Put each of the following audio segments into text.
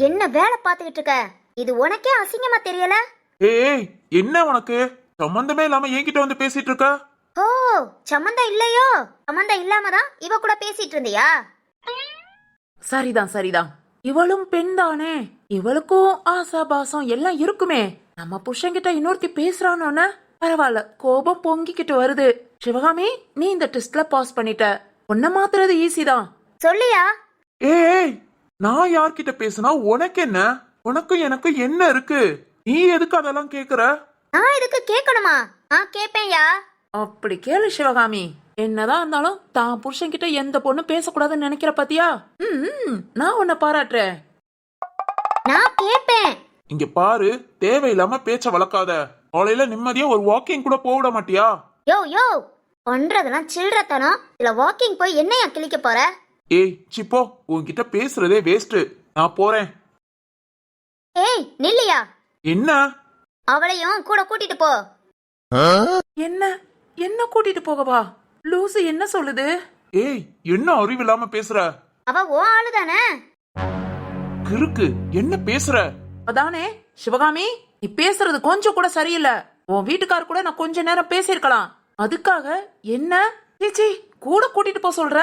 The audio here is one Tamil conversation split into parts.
என்ன வேலை பார்த்துக்கிட்டு இருக்க? இது உனக்கே அசிங்கமா தெரியல? ஏய், என்ன உனக்கு சம்பந்தமே இல்லாம என்கிட்ட வந்து பேசிட்டு இருக்க? ஓ, சம்மந்தம் இல்லையோ? சம்மந்தம் இல்லாம தான் இவ கூட பேசிட்டு இருந்தியா? சரிதான் சரிதான், இவளும் பெண் தானே, இவளுக்கும் ஆசா பாசம் எல்லாம் இருக்குமே. நம்ம புருஷன்கிட்ட இன்னொருத்தி பேசுறானோன்னு பரவாயில்ல, கோபம் பொங்கிக்கிட்டு வருது. சிவகாமி, நீ இந்த டெஸ்ட்ல பாஸ் பண்ணிட்ட. உன்னை மாத்துறது ஈஸி தான். சொல்லியா? ஏய், நான் யார்கிட்ட பேசினா உனக்கு என்ன? உனக்கும் எனக்கு என்ன இருக்கு? நீ எதுக்கு அதெல்லாம் கேக்குற? நான் இதுக்கு கேட்கணுமா? கேப்பேன்யா. அப்படி கேளு சிவகாமி. என்னதான் இருந்தாலும் தான் புருஷன்கிட்ட எந்த பொண்ணு பேசக்கூடாதுன்னு நினைக்கிற பாத்தியா? நான் உன்னை பாராட்டுறேன். நான் கேப்பேன். இங்க பாரு, தேவையில்லாம பேச்ச வளர்க்காத. காலையில நிம்மதியா ஒரு வாக்கிங் கூட போக விட மாட்டியா? யோ யோ, பண்றதெல்லாம் சில்லறத்தனம். இல்ல வாக்கிங் போய் என்னையா கிழிக்க போற? ஏய் சிப்போ, உன்கிட்ட பேசுறதே வேஸ்ட். நான் போறேன். ஏய் நில்லையா? என்ன? அவளையும் கூட கூட்டிட்டு போ. என்ன என்ன கூட்டிட்டு போகவா? லூசு என்ன சொல்லுது? ஏய், என்ன அறிவில்லாம பேசுற? அவ ஓ ஆளுதானே? கிறுக்கு, என்ன பேசுற? அதானே சிவகாமி, நீ பேசுறது கொஞ்சம் கூட சரியில்லை. உன் வீட்டுக்கார கூட நான் கொஞ்ச நேரம் பேசியிருக்கலாம். அதுக்காக என்ன சீச்சி கூட கூட்டிட்டு போ சொல்ற?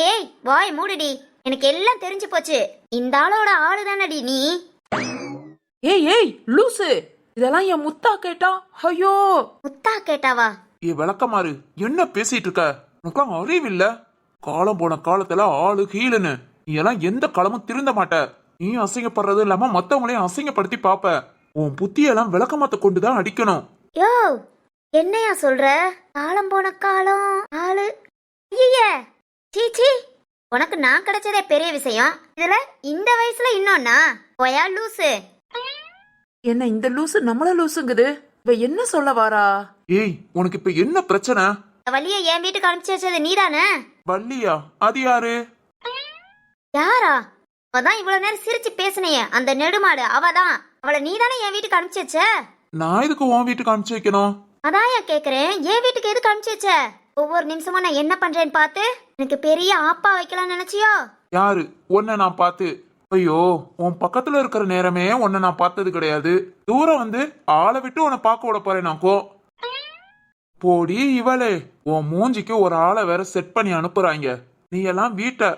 ஏய் வாய் மூடுடி. எனக்கு எல்லாம் தெரிஞ்சு போச்சு. இந்த ஆளோட ஆளுதானடி நீ. ஏய் ஏய் லூசு, இதெல்லாம் என் முத்தா கேட்டா ஐயோ. முத்தா கேட்டாவா? ஏ விளக்கமாறு, என்ன பேசிட்டு இருக்க? உனக்கு அறிவில்ல? காலம் போன காலத்துல ஆளு கீழுன்னு நீ எல்லாம் எந்த காலமும் திருந்த மாட்ட. நீ அசிங்கப்படுறது இல்லாம மத்தவங்களையும் அசிங்கப்படுத்தி பாப்ப. உன் புத்தியெல்லாம் விளக்கமாத்த கொண்டுதான் அடிக்கணும். யோ, என்னையா சொல்ற? காலம் போன காலம் ஆளு. ஐயே சீச்சி, உனக்கு நான் கிடைச்சதே பெரிய விஷயம். இதுல இந்த வயசுல இன்னொன்னா போயா லூசு. என்ன இந்த லூசு நம்மள லூசுங்குது? இவ என்ன சொல்ல வாரா? ஏய், உனக்கு இப்ப என்ன பிரச்சனை? வள்ளிய என் வீட்டுக்கு அனுப்பிச்சு வச்சது நீதானே? வள்ளியா? அது யாரு? யாரா? அவதான் இவ்வளவு நேரம் சிரிச்சு பேசுனையே, அந்த நெடுமாடு அவதான். அவளை நீதானே என் வீட்டுக்கு அனுப்பிச்சு வச்ச? நான் எதுக்கு உன் வீட்டுக்கு அனுப்பிச்சு வைக்கணும்? அதாயா கேக்குறேன், என் வீட்டுக்கு எதுக்கு அனுப்பிச்சு வச்ச? ஒவ்வொரு நிமிஷமும் நான் என்ன பண்றேன்னு பார்த்து எனக்கு பெரிய ஆப்பா வைக்கலாம்னு நினைச்சியோ? யாரு? உன்னை நான் பார்த்து? ஐயோ, உன் பக்கத்துல இருக்கிற நேரமே உன்னை நான் பார்த்தது கிடையாது. தூரம் வந்து ஆளை விட்டு உன்னை பார்க்க விட போறேன் நாக்கோ. போடி இவளே, உன் மூஞ்சிக்கு ஒரு ஆளை வேற செட் பண்ணி அனுப்புறாங்க. நீ எல்லாம் வீட்டை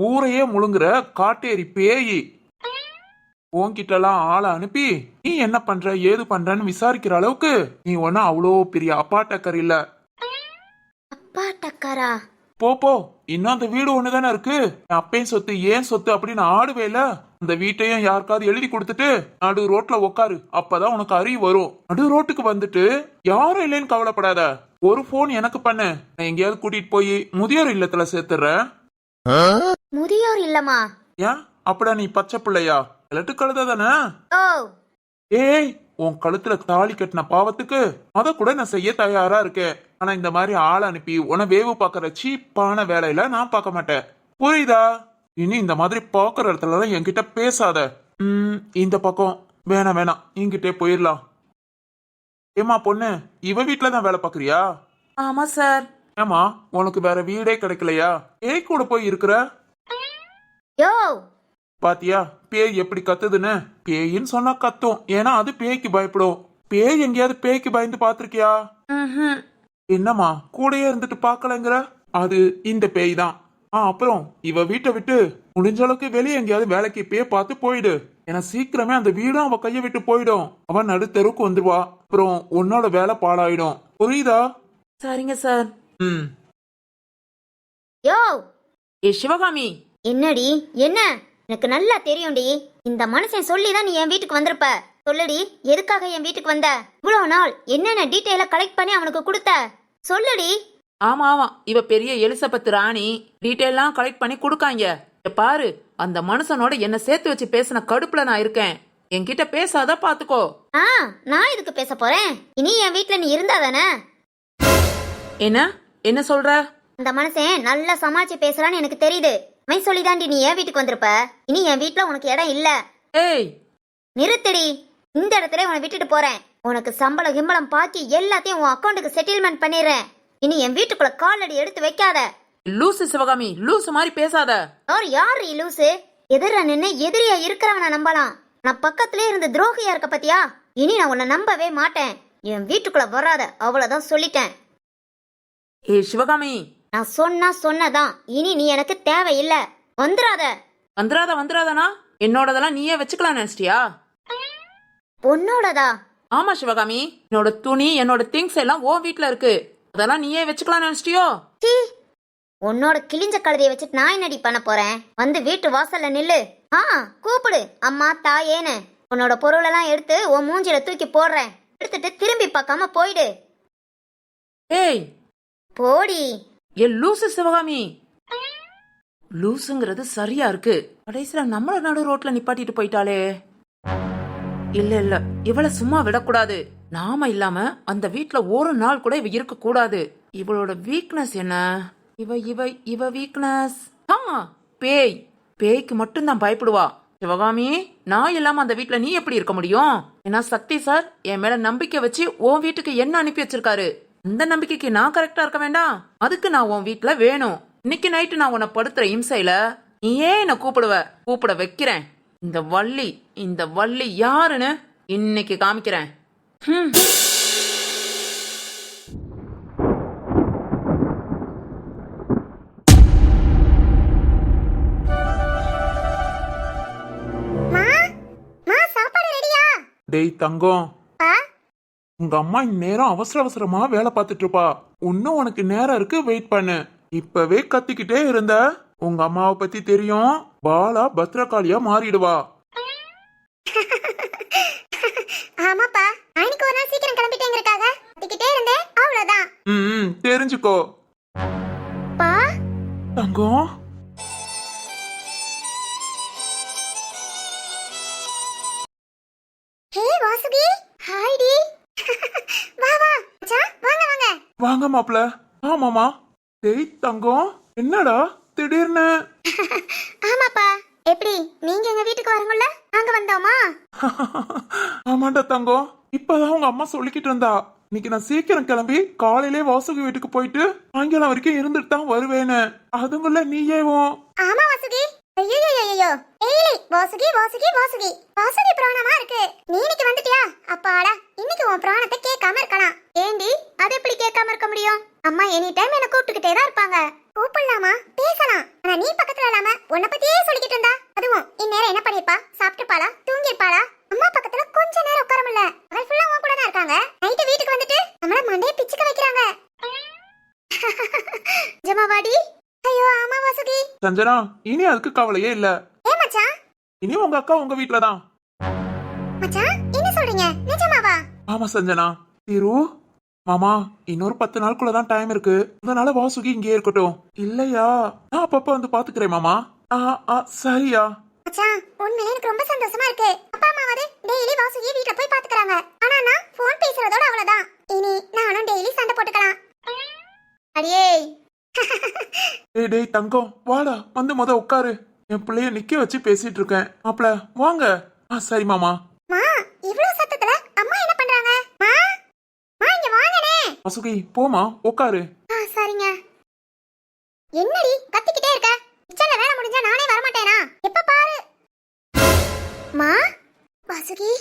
ஊரையே முழுங்குற காட்டேரி பேயி. உன்கிட்ட எல்லாம் ஆளை அனுப்பி நீ என்ன பண்ற ஏது பண்றன்னு விசாரிக்கிற அளவுக்கு நீ ஒன்னும் அவ்வளோ பெரிய அப்பாட்டக்கர் இல்ல. அப்பா டக்காரா? போ போ, இன்னும் அந்த வீடு ஒண்ணுதானே இருக்கு. என் அப்பையும் சொத்து ஏன் சொத்து அப்படின்னு ஆடுவேல. அந்த வீட்டையும் யாருக்காவது எழுதி கொடுத்துட்டு நடு ரோட்ல உட்காரு. அப்பதான் உனக்கு அறிவு வரும். நடு ரோட்டுக்கு வந்துட்டு யாரும் இல்லைன்னு கவலைப்படாத. ஒரு போன் எனக்கு பண்ணு, நான் எங்கேயாவது கூட்டிட்டு போய் முதியோர் இல்லத்துல சேர்த்துறேன். முதியோர் இல்லமா? ஏன் அப்படியா? நீ பச்சை பிள்ளையா? இலட்டு கழுத தானே? ஓ. ஏய், உன் கழுத்துல தாலி கட்டின பாவத்துக்கு அத கூட நான் செய்ய தயாரா இருக்கேன். ஆனா இந்த மாதிரி ஆள் அனுப்பி உன வேவு பாக்குற சீப்பான வேலையில நான் பார்க்க மாட்டேன். புரியுதா? இனி இந்த மாதிரி பாக்குற இடத்துலதான் என்கிட்ட பேசாத. இந்த பக்கம் வேணாம் வேணாம், இங்கிட்டே போயிடலாம். ஏமா பொண்ணு, இவ வீட்டுலதான் வேலை பாக்குறியா? ஆமா சார். ஏமா, உனக்கு வேற வீடே கிடைக்கலையா? ஏய் கூட போய் இருக்கிற. யோ, பாத்தியா பேய் எப்படி கத்துதுன்னு? பேயின்னு சொன்னா கத்தும், ஏன்னா அது பேய்க்கு பயப்படும். பேய் எங்கேயாவது பேய்க்கு பயந்து பாத்திருக்கியா? என்னம்மா கூடயே இருந்துட்டு பாக்கலங்கிற? அது இந்த பேய் தான். அப்புறம் இவ வீட்டை விட்டு முடிஞ்ச அளவுக்கு வெளியே எங்கேயாவது வேலைக்கு பேய் பார்த்து போயிடு. ஏன்னா சீக்கிரமே அந்த வீடும் அவ கைய விட்டு போயிடும். அவன் நடு தெருவுக்கு வந்துருவா. அப்புறம் உன்னோட வேலை பாழாயிடும். புரியுதா? சரிங்க சார். யோ. ஏ சிவகாமி. என்னடி? என்ன? எனக்கு நல்லா தெரியும்டி. இந்த மனுஷன் சொல்லிதான் நீ என் வீட்டுக்கு வந்திருப்ப. சொல்லுடி, எதுக்காக என் வீட்டுக்கு வந்த? இவ்வளவு நாள் என்னென்ன டீட்டெயில கலெக்ட் பண்ணி அவனுக்கு கொடுத்த? சொல்லுடி. ஆமா ஆமா, இவ பெரிய எலிசபெத் ராணி. டீட்டெயிலாம் கலெக்ட் பண்ணி கொடுக்காங்க. பாரு, அந்த மனுஷனோட என்ன சேர்த்து வச்சு பேசின கடுப்புல நான் இருக்கேன். என்கிட்ட பேசாத பாத்துக்கோ. நான் இதுக்கு பேச போறேன்? இனி என் வீட்டுல நீ இருந்தாதானே? என்ன என்ன சொல்ற? அந்த மனுஷன் நல்லா சமாளிச்சு பேசுறான்னு எனக்கு தெரியுது. அவன் சொல்லிதாண்டி நீ என் வீட்டுக்கு வந்திருப்ப. இனி என் வீட்டுல உனக்கு இடம் இல்ல. ஏய் நிறுத்தடி. இந்த இடத்துல உன்னை விட்டுட்டு போறேன். உனக்கு சம்பளம் கிம்பளம் பாக்கி எல்லாத்தையும் உன் அக்கௌண்ட்டுக்கு செட்டில்மெண்ட் பண்ணிடுறேன். இனி என் வீட்டுக்குள்ள கால் அடி எடுத்து வைக்காத. லூசு சிவகாமி, லூசு மாதிரி பேசாத. யார் லூசு? எதிர நின்னு எதிரியா இருக்கிறவனை நம்பலாம், நான் பக்கத்திலே இருந்து துரோகியா இருக்க பத்தியா? இனி நான் உன்னை நம்பவே மாட்டேன். என் வீட்டுக்குள்ள வராத, அவ்வளவுதான் சொல்லிட்டேன். ஏ சிவகாமி, நான் சொன்னதான். இனி நீ எனக்கு தேவையில்ல. வந்துராத. வந்துடாதானா? என்னோடதெல்லாம் நீயே வச்சுக்கலாம் நினைச்சிட்டியா? உன்னோடதா? ஆமா சிவகாமி, என்னோட துணி என்னோட திங்ஸ் எல்லாம் உன் வீட்ல இருக்கு. அதெல்லாம் நீயே வச்சுக்கலாம் நினைச்சிட்டியோ? சீ, உன்னோட கிழிஞ்ச கழுதையை வச்சுட்டு நான் என்னடி பண்ண போறேன்? வந்து வீட்டு வாசல்ல நில்லு. கூப்பிடு அம்மா தாயேன்னு. உன்னோட பொருளெல்லாம் எடுத்து உன் மூஞ்சில தூக்கி போடுறேன். எடுத்துட்டு திரும்பி பார்க்காம போயிடு. ஏய் போடி. ஏ லூசு சிவகாமி. லூசுங்கிறது சரியா இருக்கு. கடைசியில நம்மள நடு ரோட்ல நிப்பாட்டிட்டு போயிட்டாளே. இல்ல இவளை சும்மா விடக்கூடாது. நாம இல்லாம அந்த வீட்ல ஒரு நாள் கூட இவ இருக்க கூடாது. இவளோட வீக்னஸ் என்ன? இவ வீக்னஸ் பேய். பேய்க்கு மட்டும்தான் பயப்படுவா. சிவகாமி, நான் இல்லாம அந்த வீட்ல நீ எப்படி இருக்க முடியும்? ஏன்னா சக்தி சார் என் மேல நம்பிக்கை வச்சு உன் வீட்டுக்கு என்ன அனுப்பி வச்சிருக்காரு. இந்த நம்பிக்கைக்கு நான் கரெக்டா இருக்க வேண்டாம்? அதுக்கு நான் உன் வீட்ல வேணும். இன்னைக்கு நைட்டு நான் உன்னை படுத்துற இம்சையில நீ ஏன் என்ன கூப்பிட வைக்கிறேன். இந்த வள்ளி யாருன்னு இன்னைக்கு காமிக்கிறேன். டேய் தங்கம், உங்க அம்மா இந்நேரம் அவசரமா வேலை பார்த்துட்டு இருப்பா. இன்னும் உனக்கு நேரம் இருக்கு, வெயிட் பண்ணு. இப்பவே கத்திக்கிட்டே இருந்த உங்க அம்மாவை பத்தி தெரியும். பாலா பத்ரகாளியா மாறிடுவா. ஆமாப்பா, அன்னைக்கு ஒரு நாள் சீக்கிரம் கிளம்பிட்டேங்கறக்காக கத்திக்கிட்டே இருந்தேன், அவ்வளவுதான். தெரிஞ்சுக்கோ பா. தங்கம், ஹே வாசுகி, ஹாய் டி. வா மச்சான், வாங்க. வாங்க மாப்ள. ஆமாமா. டேய் தங்கம், என்னடா திடீர்னு? ஆமாப்பா, எப்படி நீங்க எங்க வீட்டுக்கு வரணும்ல, அங்க வந்தோமா? ஆமாண்டா தங்கம், இப்பதான் உங்க அம்மா சொல்லிக்கிட்டு இருந்தா. இன்னைக்கு நான் சீக்கிரம் கிளம்பி காலையிலே வாசுகி வீட்டுக்கு போயிட்டு சாயங்காலம் வரைக்கும் இருந்துட்டு தான் வருவேன்னு. அதுங்குள்ள நீயேவும். ஆமா வாசுகி. ஐயோ ஏய், வாசுகி பிராணமா இருக்கு. நீ இன்னைக்கு வந்துட்டியா? அப்பாடா, இன்னைக்கு உன் பிராணத்தை கேட்காம இருக்கலாம். ஏண்டி, அது எப்படி கேட்காம இருக்க முடியும்? அம்மா எனி டைம் என்ன கூப்பிட்டுக்கிட்டே தான் இருப்பாங்க. கூப்பிடலாமா, பேசலாம். ஆனா நீ பக்கத்துல இல்லாம உன்னை பத்தியே சொல்லிக்கிட்டு இருந்தா, அதுவும் இந்நேரம் என்ன பண்ணிருப்பா? சாப்பிட்டுப்பாளா, தூங்கிருப்பாளா? அம்மா பக்கத்துல கொஞ்ச நேரம் உட்கார முடியல. அவள் ஃபுல்லா உன் கூட தான் இருக்காங்க. நைட்டு வீட்டுக்கு வந்துட்டு நம்மள மண்டையை பிச்சுக்க வைக்கிறாங்க. ஜமாவாடி. ஐயோ ஆமா வாசுகி. சஞ்சனா, இனி அதுக்கு கவலையே இல்ல. ஏ மச்சான், இனி உங்க அக்கா உங்க வீட்டுலதான். மச்சான் என்ன சொல்றீங்க? நிஜமாவா? ஆமா சஞ்சனா. திரு மாமா, இன்னொரு 10 நாளுக்குள்ளதான் டைம் இருக்கு. அதனால வாசுகி இங்கே இருக்கட்டும். இல்லையா நான் அப்பப்ப வந்து பாத்துக்கிறேன் மாமா. சரியா? மச்சான், உண்மையிலே எனக்கு ரொம்ப சந்தோஷமா இருக்கு. அப்பா அம்மாவது டெய்லி வாசுகி வீட்ல போய் பாத்துக்கறாங்க. ஆனா நான் போன் பேசுறதோட அவ்வளவுதான். இனி நானும் டெய்லி சண்டை போட்டுக்கலாம். அடியே. டேய் தங்கம், வாடா வந்து உட்காரு. என் பிள்ளைய நிக்க வச்சு பேசிட்டு இருக்கேன். மாப்ள வாங்க. சரி மாமா. மா, இவ்ளோ சத்தத்துல அம்மா என்ன பண்றாங்க? மா இங்க வாங்கனே. வாசுகி போமா, உட்காரு. சரிங்க. என்னடி கத்திக்கிட்டே இருக்க? கிச்சன்ல வேலை முடிஞ்சா நானே வர மாட்டேனா? எப்ப பாரு. மா, வாசுகி.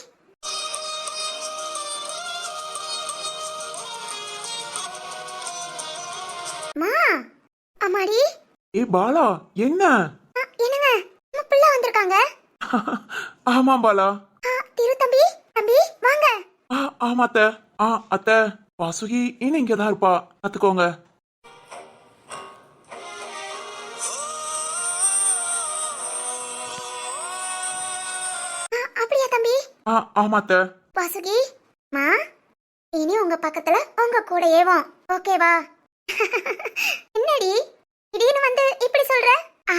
மா, அம்மாடி. ஏ பாலா, என்ன? என்னங்க, நம்ம பிள்ளை வந்திருக்காங்க. ஆமா பாலா. திரு தம்பி வாங்க. ஆமா அத்தை. அத்தை, வாசுகி இன்னும் இங்கதான் இருப்பா, பாத்துக்கோங்க. அப்படியா தம்பி? ஆமா அத்தை. வாசுகி, மா இனி உங்க பக்கத்துல உங்க கூட ஏவோம், ஓகேவா? என்னடி திடீர்னு வந்து இப்படி சொல்ற?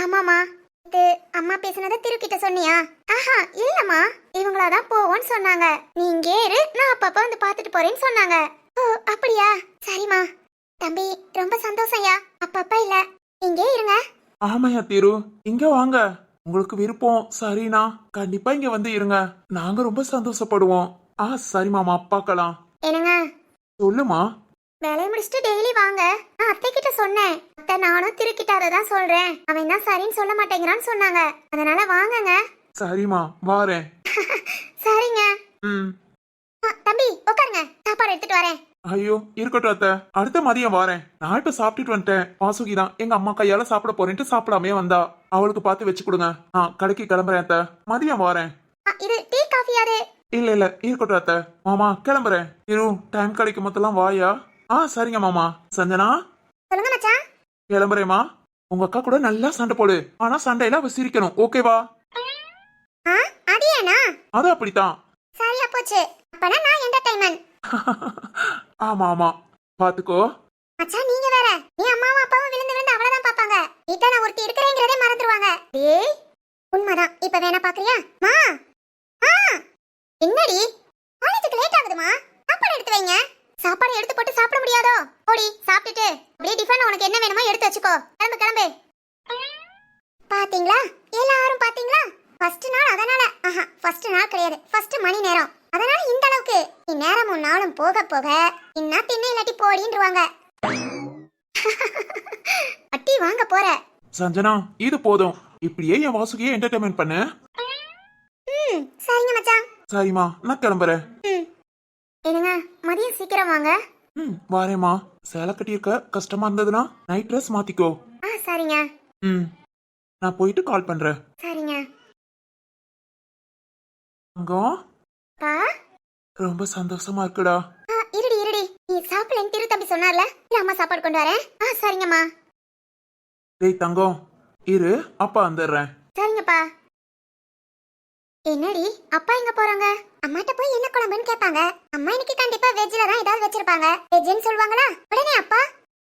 ஆமாமா, இது அம்மா பேசினத திருக்கிட்ட சொன்னியா? இல்லம்மா, இவங்களாதான் போவோன்னு சொன்னாங்க. நீ இங்கே இரு, நான் அப்பப்ப வந்து பாத்துட்டு போறேன்னு சொன்னாங்க. ஓ அப்படியா, சரிம்மா. தம்பி ரொம்ப சந்தோஷம்யா. அப்பப்ப இல்ல, இங்கே இருங்க. ஆமாயா திரு, இங்க வாங்க. உங்களுக்கு விருப்பம் சரினா கண்டிப்பா இங்க வந்து இருங்க. நாங்க ரொம்ப சந்தோஷப்படுவோம். சரி மாமா, பார்க்கலாம். என்னங்க? சொல்லுமா. வேலையை முடிச்சுட்டு டெய்லி வாங்க. நான் அத்தை கிட்ட சொன்னேன். அத்தை நானும் திருக்கிட்ட அதை தான் சொல்றேன். அவன் தான் சரின்னு சொல்ல மாட்டேங்கிறான்னு சொன்னாங்க. அதனால வாங்கங்க. சரிம்மா வாரேன். சரிங்க. ம். தம்பி உட்காருங்க, சாப்பாடு எடுத்துட்டு வரேன். ஐயோ இருக்கட்டும் அத்தை, அடுத்த மதியம் வாரேன். நான் இப்ப சாப்பிட்டுட்டு வந்துட்டேன். வாசுகி தான் எங்க அம்மா கையால சாப்பிட போறேன்ட்டு சாப்பிடாமே வந்தா. அவளுக்கு பார்த்து வச்சு கொடுங்க. கடைக்கு கிளம்புறேன் அத்தை, மதியம் வாரேன். இது டீ காஃபி யாரு? இல்ல இல்ல இருக்கட்டும் அத்தை. மாமா கிளம்புறேன். இரு டைம் கிடைக்கும் போதெல்லாம் வாயா. சரிங்க மாமா. சஞ்சனா சொல்லுங்க மச்சான். கிளம்புறேம்மா. உங்க அக்கா கூட நல்லா சண்டை போடு. ஆனா சண்டையில அவ சிரிக்கணும், ஓகேவா? அது ஏனா? அது அப்படித்தான். சரியா போச்சு. அப்பனா நான் என்டர்டைன்மென்ட். ஆமா ஆமா பாத்துக்கோ. மச்சான் நீங்க வேற. நீ அம்மாவும் அப்பாவும் விழுந்து விழுந்து அவளதான் பாப்பாங்க. வீட்ல நான் ஒருத்தி இருக்கிறேங்கிறதே மறந்துடுவாங்க. டேய் உண்மைதான். இப்ப வேணா பாக்குறியா? மா என்னடி காலேஜுக்கு லேட் ஆகுதுமா? சாப்பாடு எடுத்து வைங்க. சாப்பாடு எடுத்து போட்டு சாப்பிட முடியாதோ? ஓடி சாப்பிட்டுட்டு அப்படியே டிஃபன் உனக்கு என்ன வேணுமோ எடுத்து வச்சுக்கோ. கிளம்பு கிளம்பு. பாத்தீங்களா எல்லாரும் பாத்தீங்களா? ஃபர்ஸ்ட் நாள் அதனால ஃபர்ஸ்ட் நாள் கிடையாது, ஃபர்ஸ்ட் மணி நேரம். அதனால இந்த அளவுக்கு இந்நேரமும் நாளும் போக போக இன்னா தின்ன இல்லாட்டி போடின்றுவாங்க. அட்டி வாங்க போற. சஞ்சனா இது போதும். இப்படியே என் வாசுகியை என்டர்டைன்மெண்ட் பண்ணு. சரிங்க மச்சான். சரிம்மா நான் கிளம்புறேன். என்னங்க மதியம் சீக்கிரம் வாங்க. வாரேம்மா. சேலை கட்டியிருக்க கஷ்டமா இருந்ததுன்னா நைட் ட்ரெஸ் மாத்திக்கோ. சரிங்க. நான் போயிட்டு கால் பண்றேன். சரிங்க. தங்கம் பா ரொம்ப சந்தோஷமா இருக்குடா. இருடி இருடி, நீ சாப்பிடலன்னு திரு தம்பி சொன்னார்ல, இல்ல அம்மா சாப்பாடு கொண்டு வரேன். சரிங்கம்மா. டேய் தங்கம் இரு, அப்பா வந்துடுறேன். சரிங்கப்பா. என்னடி அப்பா எங்க போறாங்க? அம்மாட்ட போய் என்ன குழம்புன்னு கேட்பாங்க. அம்மா இன்னைக்கு கண்டிப்பா வெஜ்ல தான் ஏதாவது வச்சிருப்பாங்க. வெஜ்னு சொல்லுவாங்களா? உடனே அப்பா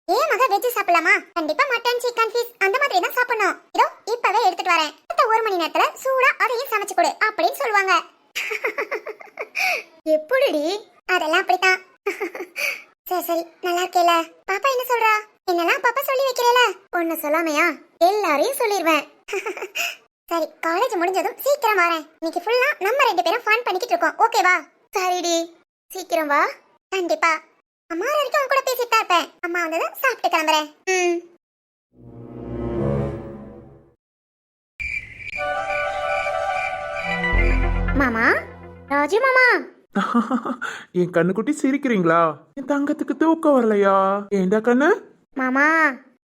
ஏன் மக வெஜ் சாப்பிடலாமா? கண்டிப்பா மட்டன் சிக்கன் ஃபிஷ் அந்த மாதிரி தான் சாப்பிடணும். இதோ இப்பவே எடுத்துட்டு வரேன். அடுத்த 1 மணி நேரத்துல சூடா அதையும் சமைச்சு கொடு அப்படின்னு சொல்லுவாங்க. எப்படிடி? அதெல்லாம் அப்படித்தான். சரி சரி நல்லா இருக்கேல. பாப்பா என்ன சொல்றா? என்னெல்லாம் பாப்பா சொல்லி வைக்கிறேல, ஒன்னு சொல்லாமையா எல்லாரையும் சொல்லிடுவேன். சரி காலேஜ் முடிஞ்சதும் சீக்கிரம் வரேன். இன்னைக்கு ஃபுல்லா நம்ம 2 பேரும் ஃபன் பண்ணிக்கிட்டு இருக்கோம், ஓகேவா? சரிடி சீக்கிரம் வா. கண்டிப்பா. அம்மா வரைக்கும் உன் கூட பேசிட்டு தான் இருப்பேன். அம்மா வந்ததும் சாப்பிட்டு கிளம்புறேன். மாமா ராஜு மாமா. என் கண்ணுக்குட்டி சிரிக்கிறீங்களா? என் தங்கத்துக்கு தூக்கம் வரலையா? ஏண்டா கண்ணு? மாமா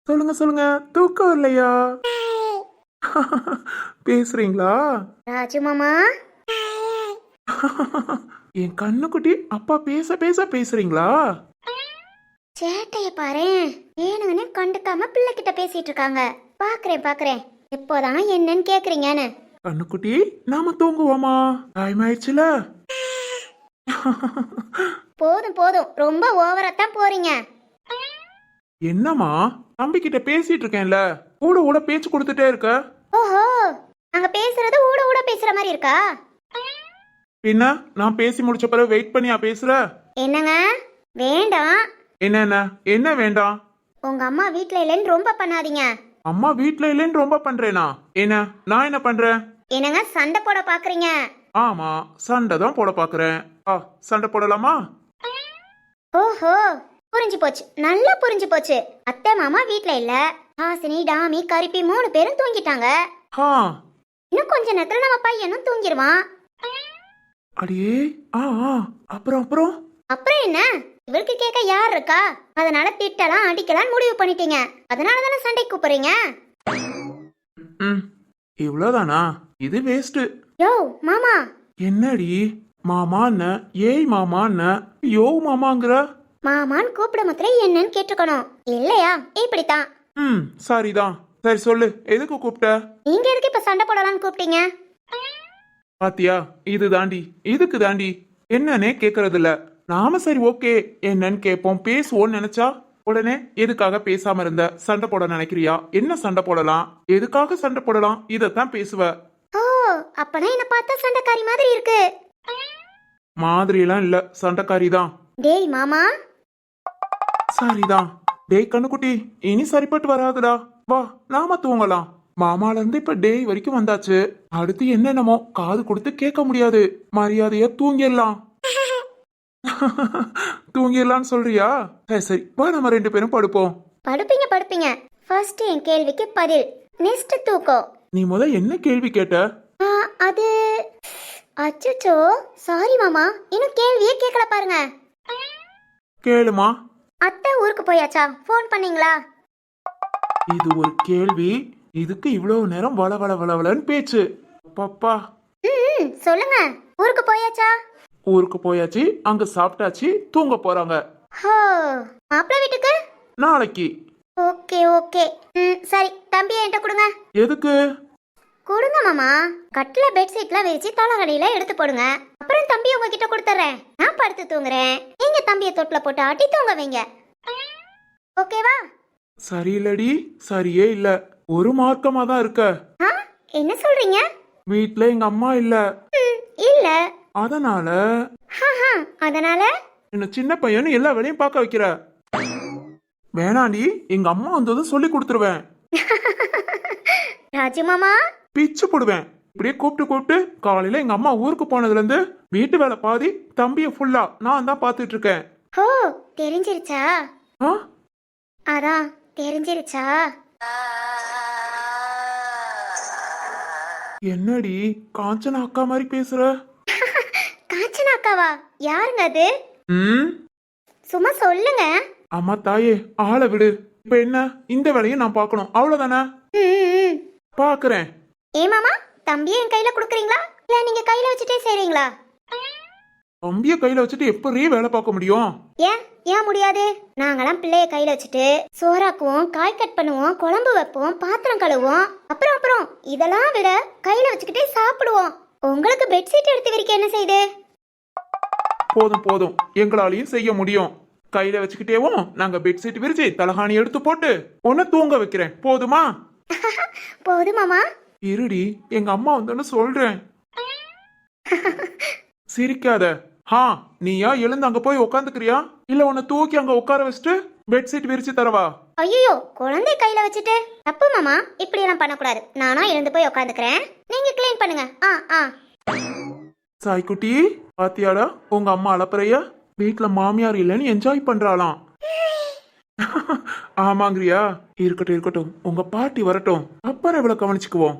சொல்லுங்க சொல்லுங்க, தூக்கம் வரலையா? பேசுறீங்களா? ராஜு மாமா. என் கண்ணுக்குட்டி அப்பா பேச பேச பேசுறீங்களா? சேட்டைய பாரு, ஏனுன்னு கண்டுக்காம பிள்ளை கிட்ட பேசிட்டு இருக்காங்க. பாக்குறேன் பாக்குறேன் எப்போதான் என்னன்னு கேக்குறீங்கன்னு. கண்ணுக்குட்டி நாம தூங்குவோமா? டைம் ஆயிடுச்சுல. போதும் போதும், ரொம்ப ஓவரத்தான் போறீங்க. என்னம்மா தம்பி கிட்ட பேசிட்டு இருக்கேன்ல, கூட கூட பேச்சு கொடுத்துட்டே இருக்க. ஓஹோ, அங்க பேசுறது ஊட ஊட பேசுற மாதிரி இருக்கா? பின்ன நான் பேசி முடிச்ச பிறகு வெயிட் பண்ணியா பேசுற? என்னங்க வேண்டாம். என்ன என்ன வேண்டாம்? உங்க அம்மா வீட்ல இல்லைன்னு ரொம்ப பண்ணாதீங்க. அம்மா வீட்ல இல்லைன்னு ரொம்ப பண்றேனா? என்ன நான் என்ன பண்றேன்? என்னங்க சண்டை போட பாக்குறீங்க? ஆமா சண்டை தான் போட பாக்குறேன். சண்டை போடலாமா? ஓஹோ புரிஞ்சு போச்சு, நல்லா புரிஞ்சு போச்சு. அத்தை மாமா வீட்ல இல்ல, ஹாசினி டாமி கரிப்பி 3 பேரும் தூங்கிட்டாங்க. இன்னும் கொஞ்ச நேரத்துல நம்ம பையனும் தூங்கிடுவான். அடியே அப்புறம் அப்புறம் அப்புறம் என்ன, இவருக்கு கேட்க யார் இருக்கா? அதனால திட்டலாம் அடிக்கலாம் முடிவு பண்ணிட்டீங்க. அதனால தானே சண்டை கூப்பிடுறீங்க. இவ்வளவுதானா? இது வேஸ்ட். யோ மாமா. என்னடி மாமா என்ன ஏய் மாமா என்ன யோ மாமாங்கிற? மாமான்னு கூப்பிட மாத்திரம் என்னன்னு கேட்டுக்கணும் இல்லையா? இப்படித்தான். சரிதான். சரி சொல்லு, எதுக்கு கூப்பிட்ட? நீங்க எதுக்கு இப்ப சண்டை போடலாம்னு கூப்பிட்டீங்க? பாத்தியா, இது தாண்டி, இதுக்கு தாண்டி என்னன்னே கேக்குறது இல்ல. நாம சரி ஓகே என்னன்னு கேட்போம், பேசுவோம்னு நினைச்சா உடனே எதுக்காக பேசாம இருந்த? சண்டை போட நினைக்கிறியா? என்ன சண்டை போடலாம்? எதுக்காக சண்டை போடலாம்? இதத்தான் பேசுவ. ஓ அப்பனா என்ன பார்த்தா சண்டைக்காரி மாதிரி இருக்கு. மாதிரி எல்லாம் இல்ல, சண்டைக்காரி தான். டேய் மாமா. சரிதான். டேய் கண்ணுக்குட்டி, இனி சரிப்பட்டு வராதுடா. வா நாம தூங்கலாம். மாமால இருந்து இப்ப டேய் வரைக்கும் வந்தாச்சு. அடுத்து என்னென்னமோ காது கொடுத்து கேட்க முடியாது. மரியாதையா தூங்கிடலாம். தூங்கிடலான்னு சொல்றியா? சரி சரி வா நம்ம 2 பேரும் படுப்போம். படுப்பீங்க படுப்பீங்க. ஃபர்ஸ்ட் என் கேள்விக்கு பதில். நெக்ஸ்ட் தூக்கம். நீ என்ன கேள்வி கேட்ட? ஆ, அது அச்சச்சோ சாரி மாமா, இன்னும் கேள்வியே கேட்கல பாருங்க. கேளுமா. அத்தை ஊருக்கு போயாச்சா? ஃபோன் பண்ணீங்களா? இது ஒரு கேள்வி, இதுக்கு இவ்வளவு நேரம் வள வள வளவலன்னு பேச்சு. பாப்பா ம், சொல்லுங்க. ஊருக்கு போயாச்சா? ஊருக்கு போயாச்சு, அங்க சாப்பிட்டாச்சு, தூங்க போறாங்க. ஹோ, மாப்பிள்ளை வீட்டுக்கு? நாளைக்கு. Okay okay. சரி, தம்பியை என்கிட்ட கொடுங்க. எதுக்கு? கொடுங்க மாமா. கட்டில பெட்ஷீட்லாம் விரிச்சு தலகடியில எடுத்து போடுங்க. அப்புறம் தம்பி உங்ககிட்ட கொடுத்துறேன். நான் படுத்து தூங்குறேன், நீங்க தம்பியை தொட்டில போட்டு ஆட்டி தூங்க வைங்க. ஓகேவா? சரியில்லடி, சரியே இல்ல. ஒரு மார்க்கமா தான் இருக்க. ஆ, என்ன சொல்றீங்க? வீட்ல எங்க அம்மா இல்ல. இல்ல. அதனால ஹஹா, அதனால என்ன சின்ன பையனு எல்லா வேலையும் பார்க்க வைக்கிற. வேணாண்டி, எங்க அம்மா வந்ததும் சொல்லி கொடுத்துருவேன். ராஜு மாமா, பிச்சு போடுவேன். இப்படியே கூப்பிட்டு கூப்பிட்டு காலையில எங்க அம்மா ஊருக்கு போனதுல இருந்து வீட்டு வேலை பாதி, தம்பிய ஃபுல்லா நான் தான் பாத்துட்டு இருக்கேன். ஹோ, தெரிஞ்சிருச்சா? ஆ? அதான் தெரிஞ்சிருச்சா? என்னடி காஞ்சனா அக்கா மாதிரி பேசுற? காஞ்சனா அக்காவா? யாருங்க அது? ம், சும்மா சொல்லுங்க. அம்மா தாயே, ஆளை விடு. இப்ப என்ன, இந்த வேலையை நான் பார்க்கணும், அவ்வளவுதானே? ம். பாக்குறேன். ஏ மாமா, தம்பியை என் கையில கொடுக்குறீங்களா இல்ல நீங்க கையில வச்சுட்டே செய்றீங்களா? தம்பிய கையில வச்சுட்டு எப்படி வேலை பார்க்க முடியும்? ஏன் ஏன் முடியாது? நாங்களாம் பிள்ளைய கையில வச்சுட்டு சோறாக்குவோம், காய் கட் பண்ணுவோம், குழம்பு வைப்போம், பாத்திரம் கழுவோம், அப்புறம் இதெல்லாம் விட கையில வச்சுக்கிட்டே சாப்பிடுவோம். உங்களுக்கு பெட்ஷீட் எடுத்து விரிக்க என்ன செய்யுது? போதும் போதும், எங்களாலையும் செய்ய முடியும். கையில வச்சுக்கிட்டேவும் நாங்க பெட்ஷீட் விரிச்சு தலகாணி எடுத்து போட்டு உன்னை தூங்க வைக்கிறேன். போதுமா? போதும் மாமா. இருடி, எங்க அம்மா வந்தோன்னு சொல்றேன். சிரிக்காத. ஹா, நீயா எழுந்து அங்க போய் உக்காந்துக்கிறியா, இல்ல உன்னை தூக்கி அங்க உட்கார வச்சுட்டு பெட்ஷீட் விரிச்சு தரவா? ஐயோ, குழந்தை கையில வச்சுட்டு தப்பு மாமா, இப்படி எல்லாம் பண்ணக்கூடாது. நானா எழுந்து போய் உட்காந்துக்கிறேன், நீங்க கிளீன் பண்ணுங்க. ஆ. சாய்க்குட்டி, பாத்தியாடா உங்க அம்மா அலப்பறையா? வீட்டுல மாமியார் இல்லைன்னு என்ஜாய் பண்றாளாம். ஆமாங்கிறியா? இருக்கட்டும் இருக்கட்டும், உங்க பாட்டி வரட்டும், அப்புறம் இவ்வளவு கவனிச்சுக்குவோம்.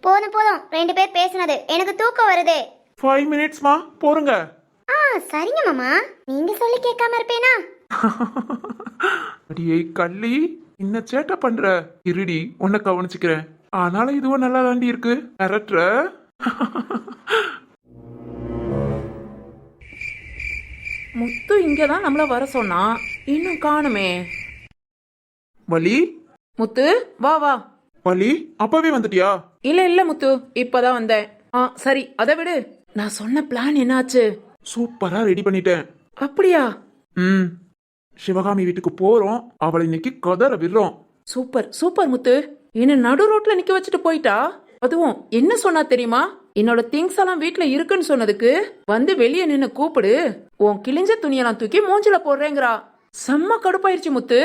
போதும் 2 பேர் பேசுனது, எனக்கு தூக்கம் வருது. 5 மினிட்ஸ்மா, போருங்க. சரிங்க மாமா, நீங்க சொல்லி கேட்காம இருப்பேனா? அடியே கள்ளி, என்ன சேட்டை பண்ற? இருடி, உன்னை கவனிச்சுக்கிறேன். ஆனாலும் இதுவும் நல்லா தாண்டி இருக்கு. மிரட்டுற? முத்து இங்கதான் நம்மள வர சொன்னா, இன்னும் காணுமே. வலி முத்து, வா வா. வலி, அப்பவே வந்துட்டியா? இல்ல முத்து, இப்பதான் வந்தேன். சரி, அதை விடு. நான் சொன்ன பிளான் என்னாச்சு? சூப்பரா ரெடி பண்ணிட்டேன். அப்படியா? ம், சிவகாமி வீட்டுக்கு போறோம். அவளை இன்னைக்கு கதற விடுறோம். சூப்பர் முத்து. என்ன நடு ரோட்ல நிக்க வச்சுட்டு போயிட்டா. அதுவும் என்ன சொன்னா தெரியுமா? என்னோட திங்ஸ் எல்லாம் வீட்ல இருக்குன்னு சொன்னதுக்கு வந்து வெளியே நின்னு கூப்பிடு, உன் கிழிஞ்ச துணியெல்லாம் தூக்கி மூஞ்சில போடுறேங்கிறா. செம்ம கடுப்பாயிருச்சு முத்து.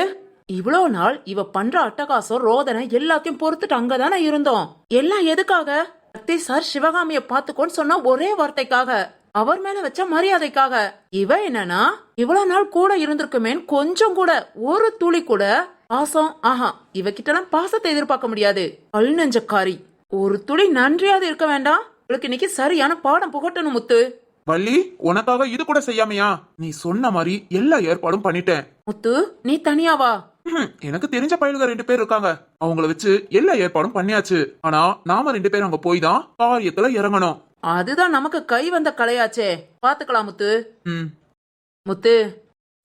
இவ்வளவு நாள் இவ பண்ற அட்டகாசம் ரோதனை எல்லாத்தையும் பொறுத்துட்டு அங்கதானே இருந்தோம். எல்லாம் எதுக்காக? சக்தி சார் சிவகாமிய பாத்துக்கோன்னு சொன்ன ஒரே வார்த்தைக்காக, அவர் மேல வச்ச மரியாதைக்காக. இவ என்னன்னா, இவ்வளவு நாள் கூட இருந்திருக்குமேன்னு கொஞ்சம் கூட, ஒரு துளி கூட பாசம். இவகிட்ட எல்லாம் பாசத்தை எதிர்பார்க்க முடியாது. கல் நெஞ்சக்காரி. ஒரு துளி நன்றியாவது இருக்க வேண்டாம்? உங்களுக்கு இன்னைக்கு சரியான பாடம் புகட்டணும் முத்து. வள்ளி, உனக்காக இது கூட செய்யாமையா? நீ சொன்ன மாதிரி எல்லா ஏற்பாடும் பண்ணிட்டேன். முத்து, நீ தனியாவா? எனக்கு தெரிஞ்ச பயலுக 2 பேர் இருக்காங்க, அவங்கள வச்சு எல்லா ஏற்பாடும் பண்ணியாச்சு. ஆனா நாம 2 பேரும் அங்க போய் தான் காரியத்துல இறங்கணும். அதுதான் நமக்கு கை வந்த கலையாச்சே. பாத்துக்கலாம் முத்து. ம், முத்து,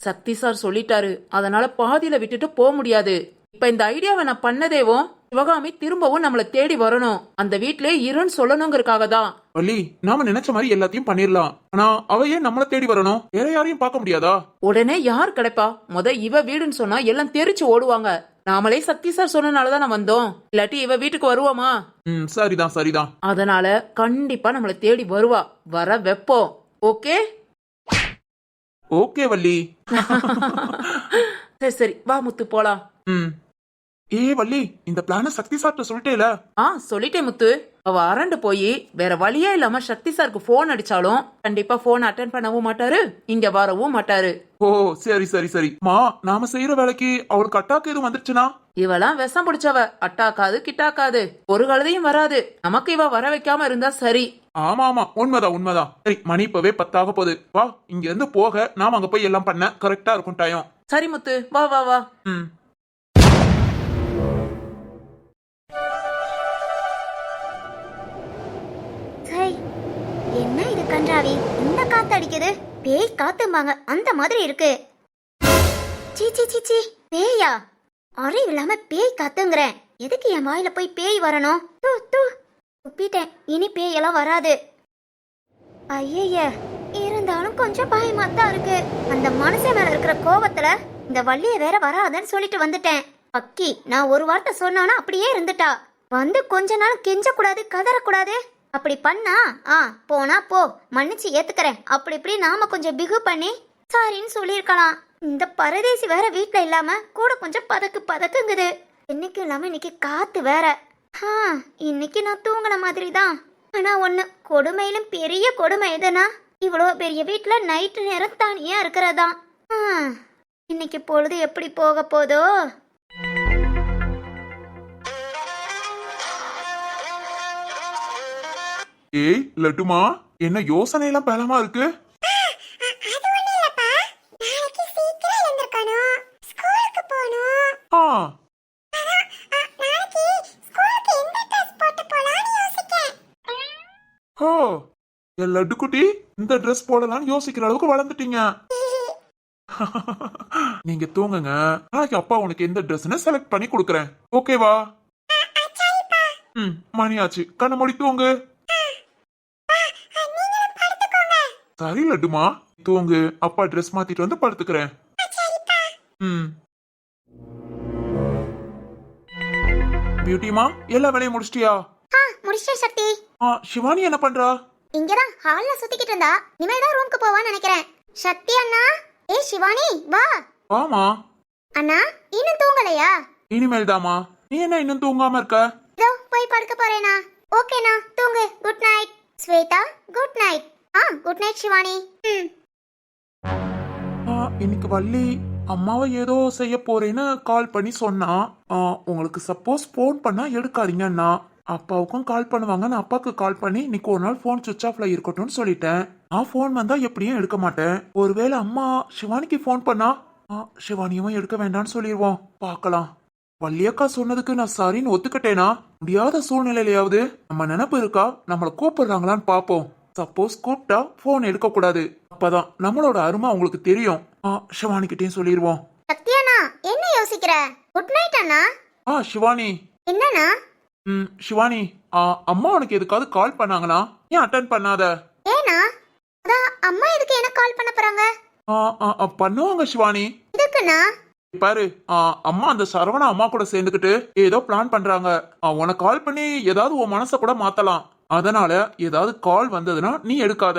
சக்தி சார் சொல்லிட்டாரு, அதனால பாதியில விட்டுட்டு போக முடியாது. இப்ப இந்த ஐடியாவை நான் பண்ணதேவும் சிவகாமி திரும்பவும் நம்மள தேடி வரணும், அந்த வீட்லயே இருன்னு சொல்லணுங்கிறதுக்காக தான். வள்ளி, நாம நினைச்ச மாதிரி எல்லாத்தையும் பண்ணிரலாம். ஆனா அவ ஏன் நம்மள தேடி வரணும்? வேற யாரையும் பார்க்க முடியாதா? உடனே யார் கிடைப்பா? இவ வீடுன்னு சொன்னா எல்லாம் தெரிச்சு ஓடுவாங்க. நாமளே சக்தி சார் சொன்னனாலதான் நான் வந்தோம், இல்லாட்டி இவ வீட்டுக்கு வருவோமா? சரிதான். அதனால கண்டிப்பா நம்மள தேடி வருவா. வர வெப்போம். Okay okay Valli. சரி வா முத்து, போலாம். ம். ஏ வள்ளி, இந்த பிளான சக்தி சார்ட்ட சொல்லிட்டேல. சொல்லிட்டேன் முத்து. அவ அரண்டு போய் வேற வழியே இல்லாம சக்தி சாருக்கு போன் அடிச்சாலும் கண்டிப்பா போன் அட்டன் பண்ணவும் மாட்டாரு, இங்க வரவும் மாட்டாரு. ஓ சரி சரி சரி மா, நாம செய்யற வேலைக்கு அவருக்கு அட்டாக்கு எதுவும் வந்துருச்சுனா? இவெல்லாம் விஷம் பிடிச்சவ, அட்டாக்காது கிட்டாக்காது, ஒரு கழுதையும் வராது. நமக்கு இவ வர வைக்காம இருந்தா சரி. ஆமா ஆமா, உண்மைதான் உண்மைதான். சரி, மணி இப்பவே 10 போகுது. வா, இங்க இருந்து போக நாம அங்க போய் எல்லாம் பண்ண கரெக்டா இருக்கும் டைம். சரி முத்து, வா வா வா. ம். சை, என்ன இது கன்றாவி, இந்த காத்து அடிக்குது. பேய் காத்தும்பாங்க, அந்த மாதிரி இருக்கு. சீ சீ சீ சீ, பேயா? அறிவு இல்லாம பேய் காத்துங்கிறேன். எதுக்கு என் வாயில போய் பேய் வரணும்? தூ தூ, துப்பிட்டேன். இனி பேயெல்லாம் வராது. ஐய, இருந்தாலும் கொஞ்சம் பயமாத்தான் இருக்கு. அந்த மனுஷன் மேல இருக்கிற கோபத்துல இந்த வள்ளிய வேற வராதுன்னு சொல்லிட்டு வந்துட்டேன். பக்கி, நான் ஒரு வார்த்தை சொன்னானா அப்படியே இருந்துட்டா. வந்து கொஞ்ச நாள் கெஞ்ச கூடாது, கதறக்கூடாது. அப்படி பண்ணா போனா போ, மன்னிச்சு ஏத்துக்கிறேன் அப்படி இப்படி நாம கொஞ்சம் பிகு பண்ணி சாரின்னு சொல்லியிருக்கலாம். இந்த பரதேசி வேற வீட்டுல இல்லாம கூட கொஞ்சம் பதக்கு பதக்குங்குது. இன்னைக்கு இல்லாம இன்னைக்கு காத்து வேற. இன்னைக்கு நான் தூங்கின மாதிரி தான். ஆனா ஒண்ணு, கொடுமையிலும் பெரிய கொடுமை எதுனா இவ்வளோ பெரிய வீட்டுல நைட்டு நேரம் தனியா இருக்கிறதா. இன்னைக்கு பொழுது எப்படி போக போதோ. ஏய் லட்டுமா, என்ன யோசனை எல்லாம் பலமா இருக்கு? ஆ, ஓ, என் லட்டு குட்டி, இந்த ட்ரெஸ் போடலாம்னு யோசிக்கிற அளவுக்கு வளர்ந்துட்டீங்க. நீங்க தூங்குங்க, நாளைக்கு அப்பா உனக்கு எந்த ட்ரெஸ்ன்னு செலக்ட் பண்ணி கொடுக்கறேன். ஓகேவா? மணியாச்சு, கண்ண மூடி தூங்கு. சரி லட்டுமா, தூங்கு. அப்பா ட்ரெஸ் மாத்திட்டு வந்து படுத்துக்கிறேன். பியூட்டிமா, எல்லா வேலையும் முடிச்சிட்டியா? முடிச்சிட்டேன் சக்தி. சிவானி என்ன பண்றா? இங்கதான் ஹால்ல சுத்திக்கிட்டு இருந்தா. இனிமேல் தான் ரூமுக்கு போவான்னு நினைக்கிறேன். சக்தி அண்ணா, சிவானி வா. ஆமா அண்ணா, இன்னும் தூங்கலையா? இனிமேல் தாமா. நீ என்ன இன்னும் தூங்காம இருக்க? இதோ போய் படுக்க போறேனா. ஓகேனா, தூங்கு. Good night Shweta. Good night. Good night Shivani. இன்னைக்கு வள்ளி அம்மாவை ஏதோ செய்ய போறேன்னு கால் பண்ணி சொன்னா. உங்களுக்கு சப்போஸ் போன் பண்ணா எடுக்காதீங்கன்னா, அப்பாவுக்கும் கால் பண்ணுவாங்க. நான் அப்பாவுக்கு கால் பண்ணி இன்னைக்கு ஒரு நாள் போன் சுவிச் ஆஃப்ல இருக்கட்டும்னு சொல்லிட்டேன். நான் போன் வந்தா எப்படியும் எடுக்க மாட்டேன். ஒருவேளை அம்மா சிவானிக்கு போன் பண்ணா சிவானியும் எடுக்க வேண்டாம்னு சொல்லிடுவோம். பார்க்கலாம். வள்ளியக்கா சொன்னதுக்கு நான் சாரின்னு ஒத்துக்கிட்டேனா? முடியாத சூழ்நிலையிலையாவது நம்ம நினைப்பு இருக்கா, நம்மள கூப்பிடுறாங்களான்னு பாப்போம். சப்போஸ் கூப்பிட்டா போன் எடுக்க கூடாது. அப்பதான் நம்மளோட அருமை அவங்களுக்கு தெரியும். சிவானி கிட்டயும் சொல்லிடுவோம். சத்யானா, என்ன யோசிக்கிற? குட் நைட் அண்ணா. சிவானி. என்னண்ணா? சிவானி, அம்மா உனக்கு எதுக்காவது கால் பண்ணாங்கன்னா ஏன் அட்டன் பண்ணாத? ஏனா? அதான் அம்மா எதுக்கு எனக்கு கால் பண்ண போறாங்க? பண்ணுவாங்க சிவானி. எதுக்குண்ணா? பாரு, அம்மா அந்த சரவணா அம்மா கூட சேர்ந்துக்கிட்டு ஏதோ பிளான் பண்றாங்க. உனக்கு கால் பண்ணி ஏதாவது உன் மனசை கூட மாத்தலாம். அதனால ஏதாவது கால் வந்ததுன்னா நீ எடுக்காத.